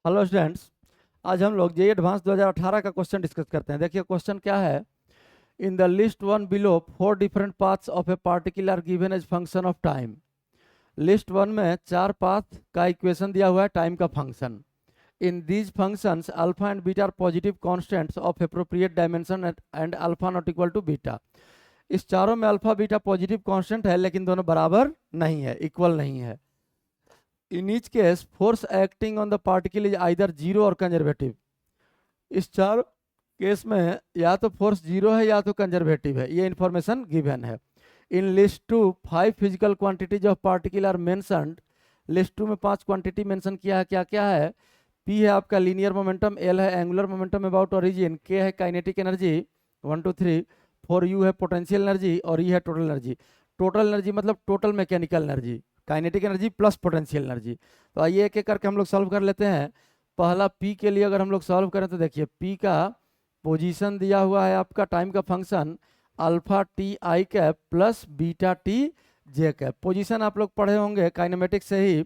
Hello students. आज हम लोग जेई एडवांस 2018 का क्वेश्चन डिस्कस करते हैं। देखिए क्वेश्चन क्या है। In the list one below 4 different paths of a particular given as function of time. List one में 4 पाथ का इक्वेशन दिया हुआ है टाइम का function. In these functions alpha and beta are positive constants of appropriate dimension and alpha not equal to beta. इस चारों में alpha beta positive constant है, लेकिन दोनों बराबर नहीं है, इक्वल नहीं है। In each case force acting on the particle is either zero और कंजर्वेटिव। इस चार केस में या तो फोर्स जीरो है या तो कंजर्वेटिव है, ये इंफॉर्मेशन गिवन है। In list two 5 physical quantities of particle are mentioned. List two में 5 क्वांटिटी मेंशन किया है। क्या क्या है? पी है आपका लीनियर मोमेंटम, एल है एंगुलर मोमेंटम अबाउट ओरिजिन, के है काइनेटिक एनर्जी 1 2 3, 4 यू है पोटेंशियल एनर्जी और ई है टोटल एनर्जी। टोटल एनर्जी मतलब total mechanical energy, kinetic energy plus potential energy. तो आइए एक एक करके हम लोग सॉल्व कर लेते हैं। पहला पी के लिए अगर हम लोग सॉल्व करें तो देखिए पी का पोजीशन दिया हुआ है आपका टाइम का function alpha T I cap plus beta T J cap. Position आप लोग पढ़े होंगे काइनेमेटिक्स से ही।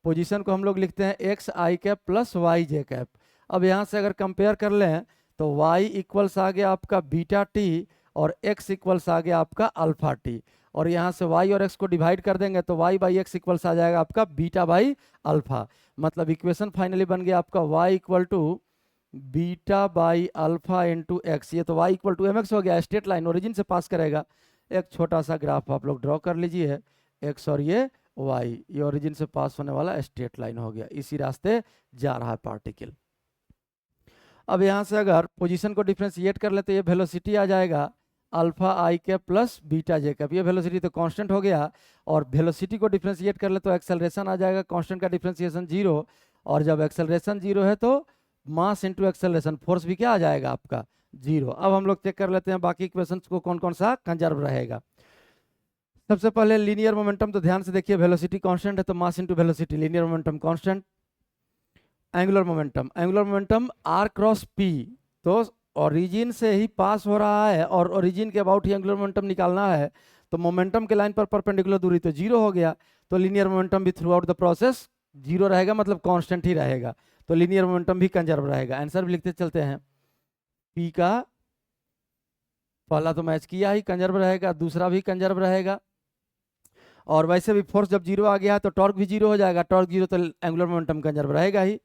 पोजीशन को हम लोग लिखते हैं एक्स आई कैप प्लस वाई जे कैप। अब यहाँ से अगर कंपेयर कर लें तो वाई इक्वल्स आ गया आपका बीटा टी और एक्स इक्वल्स आ गया आपका अल्फा टी। और यहाँ से y और x को डिवाइड कर देंगे तो y बाई एक्स इक्वल्स आ जाएगा आपका बीटा बाई अल्फा। मतलब इक्वेशन फाइनली बन गया आपका y equal to beta by alpha into x. ये तो y equal to m x हो गया, स्ट्रेट लाइन ओरिजिन से पास करेगा। एक छोटा सा ग्राफ आप लोग ड्रॉ कर लीजिए, x और ये y, ये ओरिजिन से पास होने वाला स्ट्रेट लाइन हो गया, इसी रास्ते जा रहा है पार्टिकल। अब यहाँ से अगर पोजीशन को डिफ्रेंशिएट कर ले तो ये वेलोसिटी आ जाएगा अल्फा आई कैप प्लस बीटा जे कैप। ये वेलोसिटी तो कांस्टेंट हो गया, और वेलोसिटी को डिफ्रेंशिएट कर ले तो एक्सेलरेशन आ जाएगा, कांस्टेंट का डिफ्रेंशिएशन जीरो। और जब एक्सेलरेशन जीरो है तो मास इंटू एक्सेलरेशन फोर्स भी क्या आ जाएगा आपका जीरो। अब हम लोग चेक कर लेते हैं बाकी इक्वेशंस को कौन कौन सा कंजर्व रहेगा। सबसे पहले लीनियर मोमेंटम, तो ध्यान से देखिए वेलोसिटी कांस्टेंट है तो mass into velocity, linear momentum constant. Angular momentum r cross p, तो ओरिजिन से ही पास हो रहा है और ओरिजिन के अबाउट ही एंगुलर मोमेंटम निकालना है। तो मोमेंटम के लाइन पर परपेंडिकुलर दूरी तो जीरो हो गया, तो लीनियर मोमेंटम भी through out the process zero रहेगा, मतलब कांस्टेंट ही रहेगा। तो लीनियर मोमेंटम भी कंजर्व रहेगा। आंसर भी लिखते चलते हैं। पी का पहला तो मैच किया ही, कंजर्व रहेगा, दूसरा भी कंजर्व रहेगा। और वैसे भी फोर्स जब जीरो आ गया है तो टॉर्क भी जीरो हो जाएगा, टॉर्क जीरो तो एंगुलर मोमेंटम कंजर्व रहेगा ही।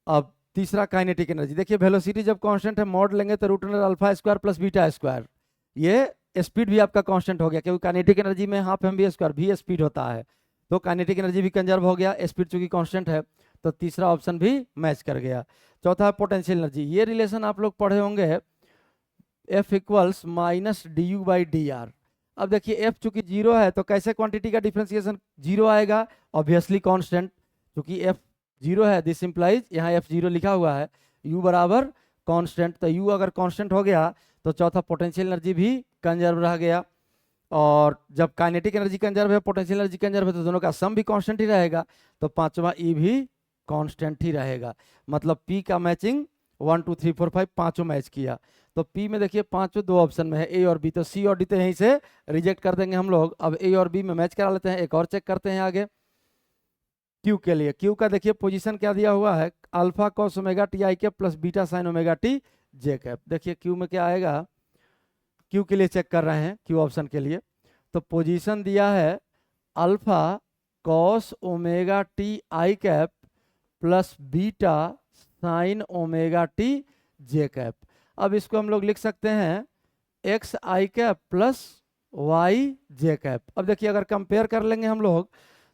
अब तीसरा काइनेटिक एनर्जी, देखिए वेलोसिटी जब कांस्टेंट है मॉड लेंगे तो root under alpha square plus beta square. ये स्पीड भी आपका कांस्टेंट हो गया, क्योंकि काइनेटिक एनर्जी में हाफ एम बी स्क्वायर भी स्पीड होता है, तो काइनेटिक एनर्जी भी कंजर्व हो गया, स्पीड चूंकि कांस्टेंट है। तो तीसरा ऑप्शन भी मैच कर गया। चौथा पोटेंशियल एनर्जी, ये रिलेशन आप लोग पढ़े होंगे, F equals minus D you by D R. अब देखिए एफ चूंकि जीरो है तो कैसे क्वांटिटी का डिफ्रेंसिएशन जीरो आएगा, ऑब्वियसली कांस्टेंट। क्योंकि एफ जीरो है दिस इंप्लाइज, यहाँ एफ जीरो लिखा हुआ है, यू बराबर कांस्टेंट। तो यू अगर कांस्टेंट हो गया तो चौथा पोटेंशियल एनर्जी भी कंजर्व रह गया। और जब काइनेटिक एनर्जी कंजर्व है, पोटेंशियल एनर्जी कंजर्व है, तो दोनों का सम भी कांस्टेंट ही रहेगा, तो पांचवा ई भी कांस्टेंट ही रहेगा। मतलब पी का मैचिंग 1 2 3 4 5 पांचों मैच किया। तो पी में देखिए पांचों दो ऑप्शन में है, ए और बी, तो सी और डी तो यहीं से रिजेक्ट कर देंगे हम लोग। अब ए और बी में मैच करा लेते हैं, एक और चेक करते हैं आगे। क्यू के लिए, क्यू का देखिए पोजीशन क्या दिया हुआ है, alpha cos omega T I cap plus beta sine omega T J cap. देखिए क्यू में क्या आएगा, क्यू के लिए चेक कर रहे हैं, क्यू ऑप्शन के लिए। तो पोजीशन दिया है alpha cos omega T I cap plus beta sine omega T J cap. अब इसको हम लोग लिख सकते हैं एक्स आई कैप प्लस वाई जे कैप। अब देखिए अगर कंपेयर कर लेंगे हम लोग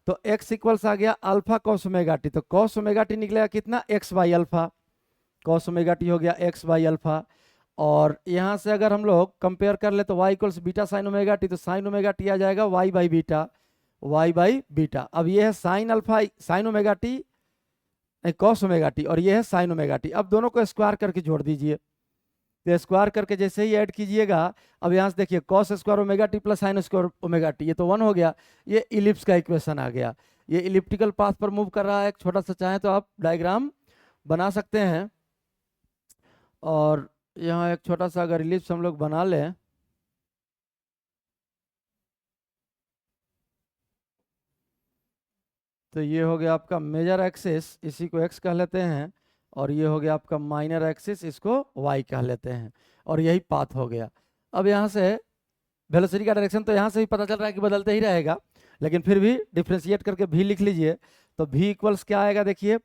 तो x इक्वल्स आ गया अल्फा कॉस ओमेगा टी, तो कॉस ओमेगा टी निकलेगा कितना, x by alpha. Cos omega T हो गया x बाई अल्फा। और यहाँ से अगर हम लोग कंपेयर कर ले तो y equals beta sine omega T, तो साइन ओमेगा टी आ जाएगा y by beta, y by beta. अब ये है sine alpha sine omega T, cos omega T, और ये है साइन ओमेगा टी। अब दोनों को स्क्वायर करके जोड़ दीजिए, तो स्क्वायर करके जैसे ही ऐड कीजिएगा, अब यहाँ से देखिए cos square omega T plus sign square omega T, ये तो 1 हो गया। ये इलिप्स का इक्वेशन आ गया, ये इलिप्टिकल पाथ पर मूव कर रहा है। एक छोटा सा चाहे तो आप डायग्राम बना सकते हैं, और यहाँ एक छोटा सा अगर इलिप्स हम लोग बना लें तो ये हो गया आपका मेजर एक्सिस, इसी को x कह लेते हैं, और ये हो गया आपका माइनर एक्सिस, इसको y कह लेते हैं, और यही पाथ हो गया। अब यहाँ से वेलोसिटी का डायरेक्शन तो यहाँ से भी पता चल रहा है कि बदलते ही रहेगा, लेकिन फिर भी डिफ्रेंशिएट करके v लिख लीजिए। तो v इक्वल्स क्या आएगा, देखिए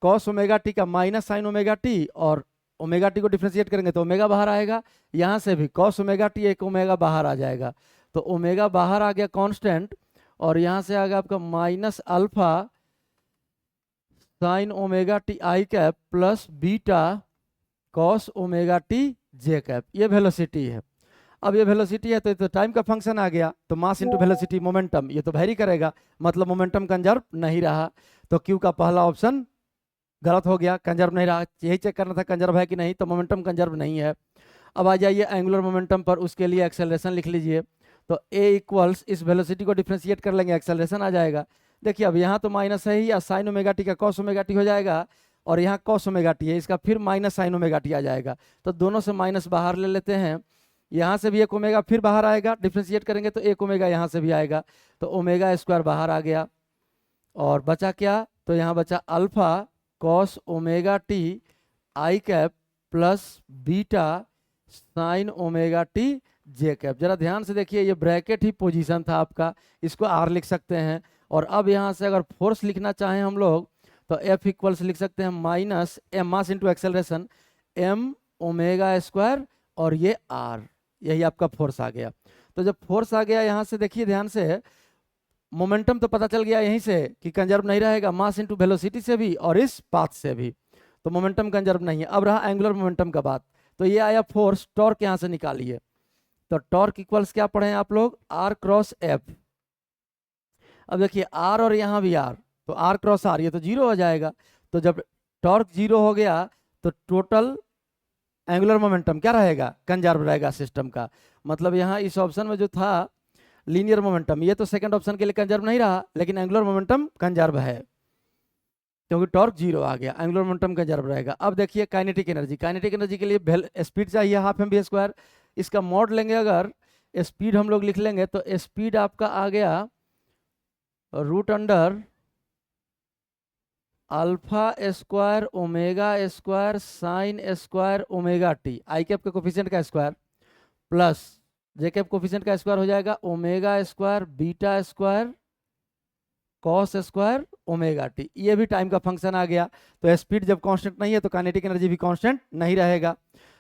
cos ओमेगा टी का माइनस साइन ओमेगा टी, और ओमेगा टी को डिफ्रेंशिएट करेंगे तो ओमेगा बाहर आएगा, यहाँ से भी cos ओमेगा टी एक ओमेगा बाहर आ जाएगा, तो ओमेगा बाहर आ गया कांस्टेंट, और यहाँ से आ गया आपका minus alpha sine omega T I cap plus beta cos omega T J cap, ये वेलोसिटी है। अब ये वेलोसिटी है तो ये तो टाइम का फंक्शन आ गया, तो मास इंटू वेलोसिटी मोमेंटम, ये तो वेरी करेगा, मतलब मोमेंटम कंजर्व नहीं रहा, तो क्यू का पहला ऑप्शन गलत हो गया, कंजर्व नहीं रहा। यही चेक करना था कंजर्व है कि नहीं, तो मोमेंटम कंजर्व नहीं है। अब आ जाइए एंगुलर मोमेंटम पर, उसके लिए एक्सेलरेशन लिख लीजिए। तो ए इक्वल्स, इस वेलोसिटी को डिफ्रेंशिएट कर लेंगे, एक्सेलरेशन आ जाएगा। देखिए अब यहाँ तो माइनस है ही, या साइन ओमेगा टी का कॉस ओमेगा टी हो जाएगा, और यहाँ कॉस ओमेगा टी है, इसका फिर माइनस साइन ओमेगा टी आ जाएगा, तो दोनों से माइनस बाहर ले लेते हैं। यहाँ से भी एक ओमेगा फिर बाहर आएगा, डिफ्रेंशिएट करेंगे तो एक ओमेगा यहाँ से भी आएगा, तो ओमेगा स्क्वायर बाहर आ गया, और बचा क्या, तो यहाँ बचा alpha cos omega T I cap plus beta sine omega T J cap. जरा ध्यान से देखिए, ये ब्रैकेट ही पोजीशन था आपका, इसको आर लिख सकते हैं। और अब यहाँ से अगर फोर्स लिखना चाहें हम लोग, तो एफ इक्वल्स लिख सकते हैं minus m mass into acceleration m omega square, और ये आर, यही आपका फोर्स आ गया। तो जब फोर्स आ गया यहाँ से, देखिए ध्यान से, मोमेंटम तो पता चल गया यहीं से कि कंजर्व नहीं रहेगा, मास इंटू वेलोसिटी से भी और इस पाथ से भी, तो मोमेंटम कंजर्व नहीं है। अब रहा एंगुलर मोमेंटम का बात, तो ये आया फोर्स, टॉर्क यहाँ से निकालिए। तो टॉर्क इक्वल्स क्या पढ़े हैं आप लोग, आर क्रॉस एफ। अब देखिए आर और यहाँ भी आर, तो आर क्रॉस आर, ये तो जीरो हो जाएगा। तो जब टॉर्क जीरो हो गया तो टोटल एंगुलर मोमेंटम क्या रहेगा, कंजर्व रहेगा सिस्टम का। मतलब यहाँ इस ऑप्शन में जो था लीनियर मोमेंटम, ये तो सेकंड ऑप्शन के लिए कंजर्व नहीं रहा, लेकिन एंगुलर मोमेंटम कंजर्व है, क्योंकि टॉर्क जीरो आ गया, एंगुलर मोमेंटम कंजर्व रहेगा। अब देखिए काइनेटिक एनर्जी, काइनेटिक एनर्जी के लिए स्पीड चाहिए हाफ एम बी स्क्वायर, इसका मॉड लेंगे, अगर स्पीड हम लोग लिख लेंगे तो स्पीड आपका आ गया root under alpha square omega square sine square omega T, I cap के कोफिशिएंट का square plus J cap coefficient का स्क्वायर हो जाएगा omega square beta square cos square omega T, ये भी टाइम का फंक्शन आ गया। तो स्पीड जब कांस्टेंट नहीं है तो काइनेटिक एनर्जी भी कांस्टेंट नहीं रहेगा।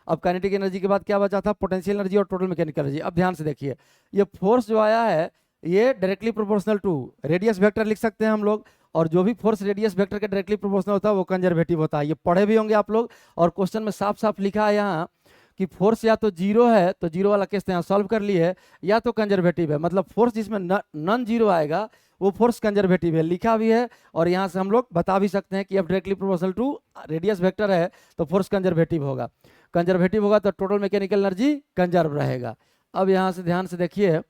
अब काइनेटिक एनर्जी के बाद क्या बचा था, पोटेंशियल एनर्जी और टोटल मैकेनिकल एनर्जी। अब ध्यान से देखिए, ये फोर्स जो आया है ये directly proportional to radius vector लिख सकते हैं हम लोग, और जो भी फोर्स रेडियस वेक्टर के डायरेक्टली प्रोपोर्शनल होता है वो कंजर्वेटिव होता है, ये पढ़े भी होंगे आप लोग। और क्वेश्चन में साफ साफ लिखा है यहाँ कि फोर्स या तो जीरो है, तो जीरो वाला केस यहाँ सॉल्व कर लिए, या तो कंजर्वेटिव है, मतलब फोर्स जिसमें नॉन जीरो आएगा वो फोर्स कंजर्वेटिव है, लिखा भी है। और यहाँ से हम लोग बता भी सकते हैं कि f directly proportional to radius vector है तो फोर्स कंजर्वेटिव होगा, कंजर्वेटिव होगा तो टोटल मैकेनिकल एनर्जी कंजर्व रहेगा। अब यहाँ से ध्यान से देखिए,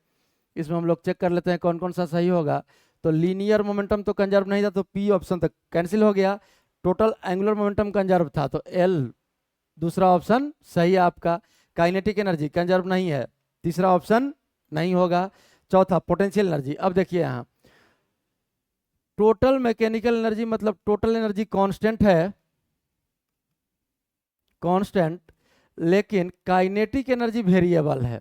इसमें हम लोग चेक कर लेते हैं कौन कौन सा सही होगा। तो लीनियर मोमेंटम तो कंजर्व नहीं था, तो पी ऑप्शन तक कैंसिल हो गया। टोटल एंगुलर मोमेंटम कंजर्व था, तो एल दूसरा ऑप्शन सही है आपका। काइनेटिक एनर्जी कंजर्व नहीं है, तीसरा ऑप्शन नहीं होगा। चौथा पोटेंशियल एनर्जी, अब देखिए यहाँ टोटल मैकेनिकल एनर्जी मतलब टोटल एनर्जी कांस्टेंट है, कांस्टेंट, लेकिन काइनेटिक एनर्जी वेरिएबल है,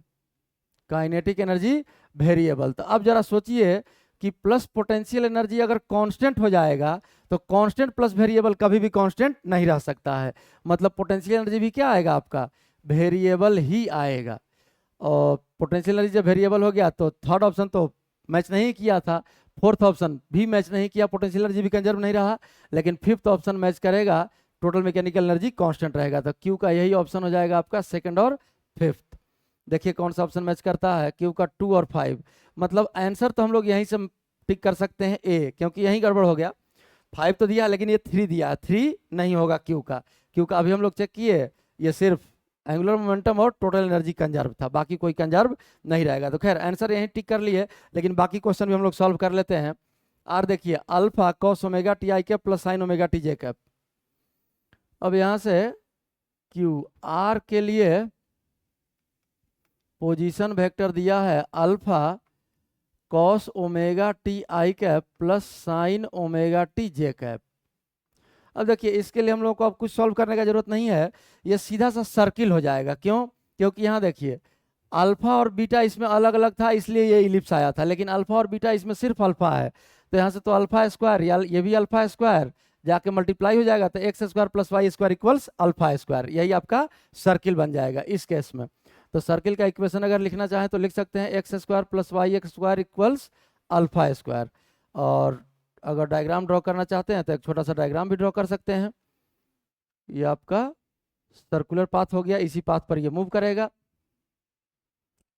काइनेटिक एनर्जी वेरिएबल। तो अब जरा सोचिए कि प्लस पोटेंशियल एनर्जी अगर कांस्टेंट हो जाएगा तो कांस्टेंट प्लस वेरिएबल कभी भी कांस्टेंट नहीं रह सकता है, मतलब पोटेंशियल एनर्जी भी क्या आएगा आपका, वेरिएबल ही आएगा। और पोटेंशियल एनर्जी जब वेरिएबल हो गया तो थर्ड ऑप्शन तो मैच नहीं किया था, फोर्थ ऑप्शन भी मैच नहीं किया, पोटेंशियल एनर्जी भी कंजर्व नहीं रहा, लेकिन फिफ्थ ऑप्शन मैच करेगा, टोटल मैकेनिकल एनर्जी कांस्टेंट रहेगा। तो क्यू का यही ऑप्शन हो जाएगा आपका सेकंड और फिफ्थ। देखिए कौन सा ऑप्शन मैच करता है, क्यू का 2 और 5, मतलब आंसर तो हम लोग यहीं से टिक कर सकते हैं ए, क्योंकि यहीं गड़बड़ हो गया। 5 तो दिया लेकिन ये 3 दिया, 3 नहीं होगा क्यू का। क्यू का अभी हम लोग चेक किए, ये सिर्फ एंगुलर मोमेंटम और टोटल एनर्जी कंजर्व था, बाकी कोई कंजर्व नहीं रहेगा। तो खैर आंसर यहीं टिक कर लिए, लेकिन बाकी क्वेश्चन भी हम लोग सॉल्व कर लेते हैं। आर देखिए alpha cos omega T I cap plus sine omega T J cap. अब यहाँ से क्यू आर के लिए पोजीशन वेक्टर दिया है alpha cos omega T I cap plus sine omega T J cap. अब देखिए इसके लिए हम लोग को अब कुछ सॉल्व करने का जरूरत नहीं है, ये सीधा सा सर्किल हो जाएगा। क्यों? क्योंकि यहाँ देखिए अल्फा और बीटा इसमें अलग अलग था इसलिए ये इलिप्स आया था, लेकिन अल्फा और बीटा इसमें सिर्फ अल्फा है, तो यहाँ से तो अल्फा स्क्वायर या ये भी अल्फा स्क्वायर जाके मल्टीप्लाई हो जाएगा, तो x square plus y square equals alpha square, यही आपका सर्किल बन जाएगा इस केस में। तो सर्किल का इक्वेशन अगर लिखना चाहें तो लिख सकते हैं x square plus y x square equals alpha square. और अगर डायग्राम ड्रॉ करना चाहते हैं तो एक छोटा सा डायग्राम भी ड्रॉ कर सकते हैं। ये आपका सर्कुलर पाथ हो गया, इसी पाथ पर ये मूव करेगा,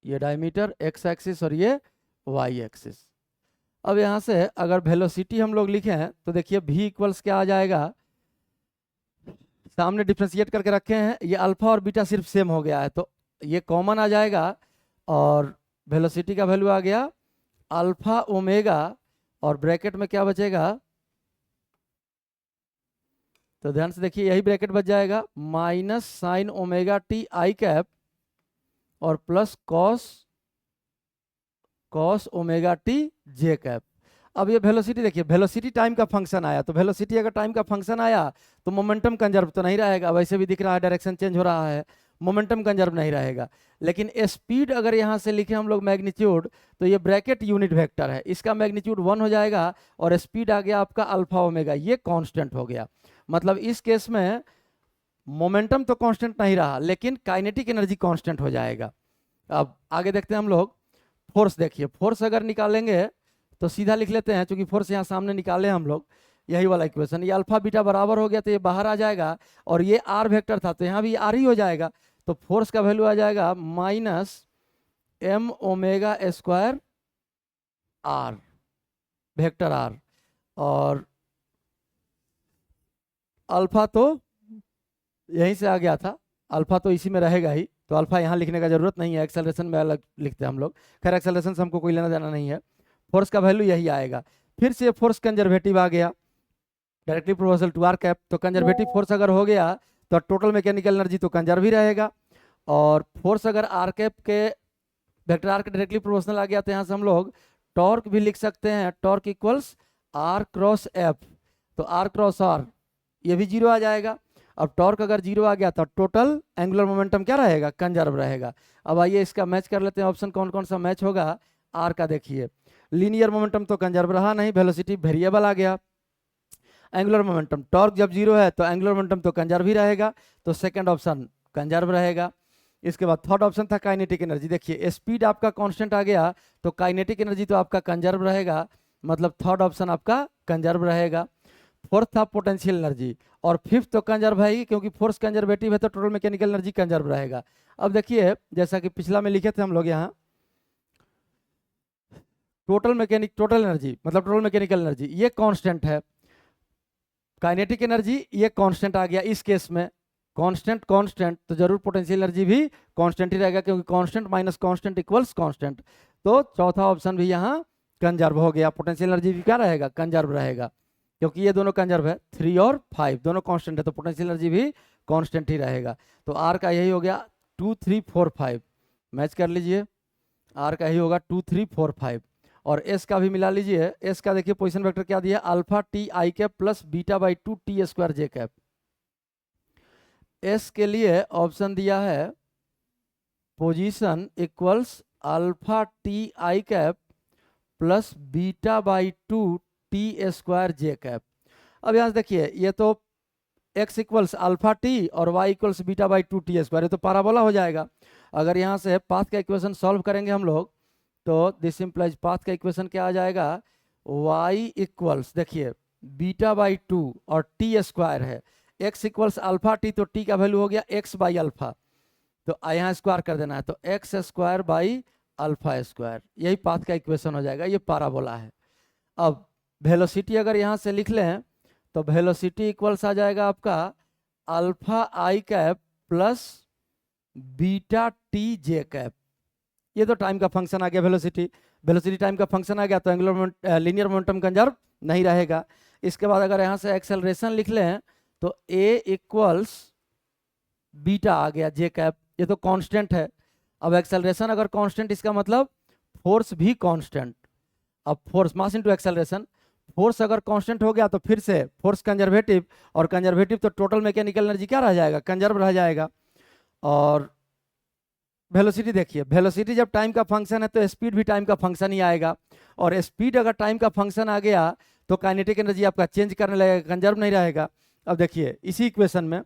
ये डायमीटर एक्स एक्सिस और ये वाई एक्सिस। अब यहाँ से अगर वेलोसिटी हम लोग लिखें तो देखिए v इक्वल्स क्या आ जाएगा, सामने डिफ्रेंशिएट करके रखे हैं, ये अल्फा और बीटा सिर्फ सेम हो गया है तो ये कॉमन आ जाएगा और वेलोसिटी का वैल्यू आ गया अल्फा ओमेगा और ब्रैकेट में क्या बचेगा, तो ध्यान से देखिए यही ब्रैकेट बच जाएगा minus sine omega T I cap और प्लस कॉस ओमेगा टी जे कैप। अब ये वेलोसिटी देखिए, वेलोसिटी टाइम का फंक्शन आया, तो वेलोसिटी अगर टाइम का फंक्शन आया तो मोमेंटम कंजर्व तो नहीं रहेगा, वैसे भी दिख रहा है डायरेक्शन चेंज हो रहा है, मोमेंटम कंजर्व नहीं रहेगा। लेकिन स्पीड अगर यहाँ से लिखे हम लोग मैग्नीट्यूड, तो ये ब्रैकेट यूनिट वेक्टर है, इसका मैग्नीट्यूड 1 हो जाएगा और स्पीड आ गया आपका अल्फा ओमेगा, ये कांस्टेंट हो गया। मतलब इस केस में मोमेंटम तो कांस्टेंट नहीं रहा लेकिन काइनेटिक एनर्जी कांस्टेंट हो जाएगा। अब आगे देखते हैं हम लोग फोर्स। देखिए फोर्स अगर निकालेंगे तो सीधा लिख लेते हैं, क्योंकि फोर्स यहाँ सामने निकाले हम लोग, यही वाला इक्वेशन, ये अल्फा बीटा बराबर हो गया तो ये बाहर आ जाएगा और ये आर वेक्टर था तो यहाँ भी आर ही हो जाएगा, तो फोर्स का वैल्यू आ जाएगा minus m omega square r vector r, और अल्फा तो यहीं से आ गया था, अल्फा तो इसी में रहेगा ही, तो अल्फा यहाँ लिखने का जरूरत नहीं है, एक्सेलरेशन में अलग लिखते हैं हम लोग, खैर एक्सेलरेशन से हमको कोई लेना देना नहीं है। फोर्स का वैल्यू यही आएगा। फिर से फोर्स कंजर्वेटिव आ गया directly proportional to r cap, तो कंजर्वेटिव फोर्स अगर हो गया तो टोटल मैकेनिकल एनर्जी तो कंजर्व ही रहेगा, और फोर्स अगर आर कैप के वेक्टर आर के डायरेक्टली प्रोपोर्शनल आ गया तो यहाँ से हम लोग टॉर्क भी लिख सकते हैं, torque equals r cross f, तो आर क्रॉस आर ये भी जीरो आ जाएगा। अब टॉर्क अगर जीरो आ गया तो टोटल एंगुलर मोमेंटम क्या रहेगा, कंजर्व रहेगा। अब आइए इसका मैच कर लेते हैं, ऑप्शन कौन कौन सा मैच होगा। आर का देखिए लीनियर मोमेंटम तो कंजर्व रहा नहीं, वेलोसिटी वेरिएबल आ गया। एंगुलर मोमेंटम टॉर्क जब जीरो है तो एंगुलर मोमेंटम तो कंजर्व ही रहेगा, तो सेकंड ऑप्शन कंजर्व रहेगा। इसके बाद थर्ड ऑप्शन था काइनेटिक एनर्जी, देखिए स्पीड आपका कांस्टेंट आ गया तो काइनेटिक एनर्जी तो आपका कंजर्व रहेगा, मतलब थर्ड ऑप्शन आपका कंजर्व रहेगा। फोर्थ था पोटेंशियल एनर्जी, और फिफ्थ तो कंजर्व है ही, क्योंकि फोर्स कंजर्वेटिव है तो टोटल मैकेनिकल एनर्जी कंजर्व रहेगा। अब देखिए जैसा कि पिछला में लिखे थे हम लोग, यहाँ टोटल एनर्जी मतलब टोटल मैकेनिकल एनर्जी ये कांस्टेंट है, काइनेटिक एनर्जी ये कांस्टेंट आ गया इस केस में, कांस्टेंट तो जरूर पोटेंशियल एनर्जी भी कांस्टेंट ही रहेगा, क्योंकि constant minus constant equals constant, तो चौथा ऑप्शन भी यहाँ कंजर्व हो गया, पोटेंशियल एनर्जी भी क्या रहेगा, कंजर्व रहेगा, क्योंकि ये दोनों कंजर्व है, 3 और 5 दोनों कांस्टेंट है तो पोटेंशियल एनर्जी भी कांस्टेंट ही रहेगा। तो आर का यही हो गया 2 3 4 5, मैच कर लीजिए, आर का यही होगा 2 3 4 5, और एस का भी मिला लीजिए। एस का देखिए पोजीशन वेक्टर क्या दिया, alpha T I cap plus beta by 2 T square J cap. S के लिए ऑप्शन दिया है position equals alpha T I cap plus beta by 2 T square J cap. अब यहाँ से देखिए ये तो x इक्वल्स अल्फा टी और y equals beta by 2 T square, ये तो पैराबोला हो जाएगा। अगर यहाँ से पाथ का इक्वेशन सॉल्व करेंगे हम लोग तो दिस इम्प्लाइज पाथ का इक्वेशन क्या आ जाएगा, y इक्वल्स देखिए बीटा बाई 2 और टी स्क्वायर है, x इक्वल्स अल्फा टी तो t का वैल्यू हो गया x बाई अल्फा, तो यहाँ स्क्वायर कर देना है तो x square by alpha square, यही पाथ का इक्वेशन हो जाएगा, ये पैराबोला है। अब वेलोसिटी अगर यहाँ से लिख लें तो वेलोसिटी इक्वल्स आ जाएगा आपका अल्फा आई कैप प्लस बीटा टी जे कैप, ये तो टाइम का फंक्शन आ गया, वेलोसिटी टाइम का फंक्शन आ गया तो एंगुलर लीनियर मोमेंटम कंजर्व नहीं रहेगा। इसके बाद अगर यहाँ से एक्सेलरेशन लिख लें तो ए इक्वल्स बीटा आ गया जे कैप, ये तो कांस्टेंट है। अब एक्सेलरेशन अगर कांस्टेंट इसका मतलब फोर्स भी कांस्टेंट, अब force mass into acceleration, force अगर कांस्टेंट हो गया तो फिर से फोर्स कंजर्वेटिव, और कंजर्वेटिव तो टोटल मैकेनिकल एनर्जी क्या रह जाएगा, कंजर्व रह जाएगा। और वेलोसिटी देखिए, वेलोसिटी जब टाइम का फंक्शन है तो स्पीड भी टाइम का फंक्शन ही आएगा, और स्पीड अगर टाइम का फंक्शन आ गया तो काइनेटिक एनर्जी आपका चेंज करने लगेगा, कंजर्व नहीं रहेगा। अब देखिए इसी इक्वेशन में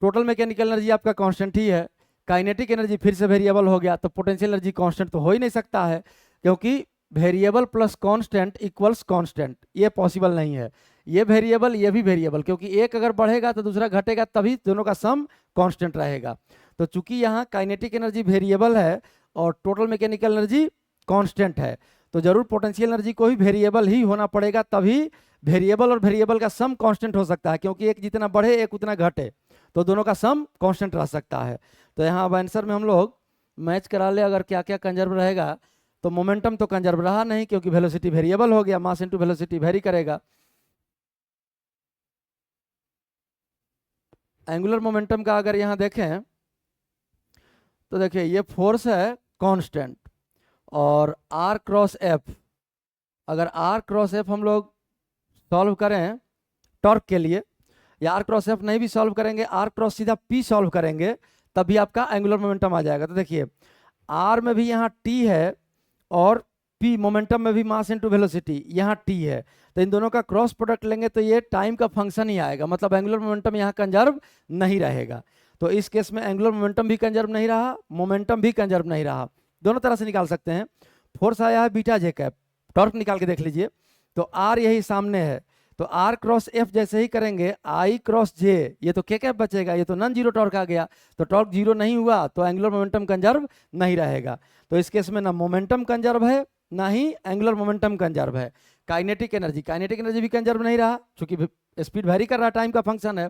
टोटल मैकेनिकल एनर्जी आपका कांस्टेंट ही है, काइनेटिक एनर्जी फिर से वेरिएबल हो गया, तो पोटेंशियल एनर्जी कांस्टेंट तो हो ही नहीं सकता है, क्योंकि variable plus constant equals constant, ये पॉसिबल नहीं है। ये वेरिएबल ये भी वेरिएबल, क्योंकि एक अगर बढ़ेगा तो दूसरा घटेगा, तभी दोनों का सम कांस्टेंट रहेगा। तो चूंकि यहाँ काइनेटिक एनर्जी वेरिएबल है और टोटल मैकेनिकल एनर्जी कांस्टेंट है, तो जरूर पोटेंशियल एनर्जी को भी वेरिएबल ही होना पड़ेगा, तभी वेरिएबल और वेरिएबल का सम कांस्टेंट हो सकता है, क्योंकि एक जितना बढ़े एक उतना घटे, तो दोनों का सम कांस्टेंट रह सकता है। तो यहाँ अब आंसर में हम लोग मैच करा ले, अगर क्या क्या कंजर्व रहेगा, तो मोमेंटम तो कंजर्व रहा नहीं, क्योंकि वेलोसिटी वेरिएबल हो गया, मास इनटू वेलोसिटी वेरी करेगा। एंगुलर मोमेंटम का अगर यहाँ देखें तो देखिए ये फोर्स है कांस्टेंट, और आर क्रॉस एफ, अगर आर क्रॉस एफ हम लोग सॉल्व करें टॉर्क के लिए, या आर क्रॉस एफ नहीं भी सॉल्व करेंगे, आर क्रॉस सीधा पी सॉल्व करेंगे, तभी आपका एंगुलर मोमेंटम आ जाएगा। तो देखिए आर में भी यहाँ टी है, और पी मोमेंटम में भी मास इनटू वेलोसिटी यहाँ टी है, तो इन दोनों का क्रॉस प्रोडक्ट लेंगे तो ये टाइम का फंक्शन ही आएगा, मतलब एंगुलर मोमेंटम यहाँ कंजर्व नहीं रहेगा। तो इस केस में एंगुलर मोमेंटम भी कंजर्व नहीं रहा, मोमेंटम भी कंजर्व नहीं रहा, दोनों तरह से निकाल सकते हैं। फोर्स आया है बीटा जे कैप, टॉर्क निकाल के देख लीजिए, तो आर यही सामने है, तो आर क्रॉस एफ जैसे ही करेंगे आई क्रॉस जे, ये तो के कैप बचेगा, ये तो नॉन जीरो टॉर्क आ गया, तो टॉर्क जीरो नहीं हुआ तो एंगुलर मोमेंटम कंजर्व नहीं रहेगा। तो इस केस में ना मोमेंटम कंजर्व है ना ही एंगुलर मोमेंटम कंजर्व है। काइनेटिक एनर्जी भी कंजर्व नहीं रहा, चूंकि स्पीड वेरी कर रहा, टाइम का फंक्शन है,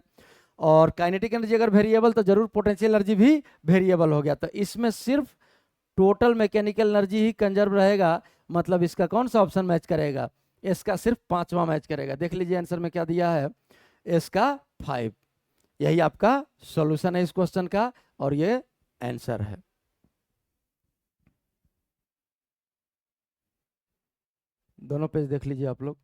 और काइनेटिक एनर्जी अगर वेरिएबल तो जरूर पोटेंशियल एनर्जी भी वेरिएबल हो गया। तो इसमें सिर्फ टोटल मैकेनिकल एनर्जी ही कंजर्व रहेगा, मतलब इसका कौन सा ऑप्शन मैच करेगा, इसका सिर्फ पांचवा मैच करेगा। देख लीजिए आंसर में क्या दिया है, इसका 5। यही आपका सॉल्यूशन है इस क्वेश्चन का, और ये आंसर है। दोनों पेज देख लीजिए आप लोग।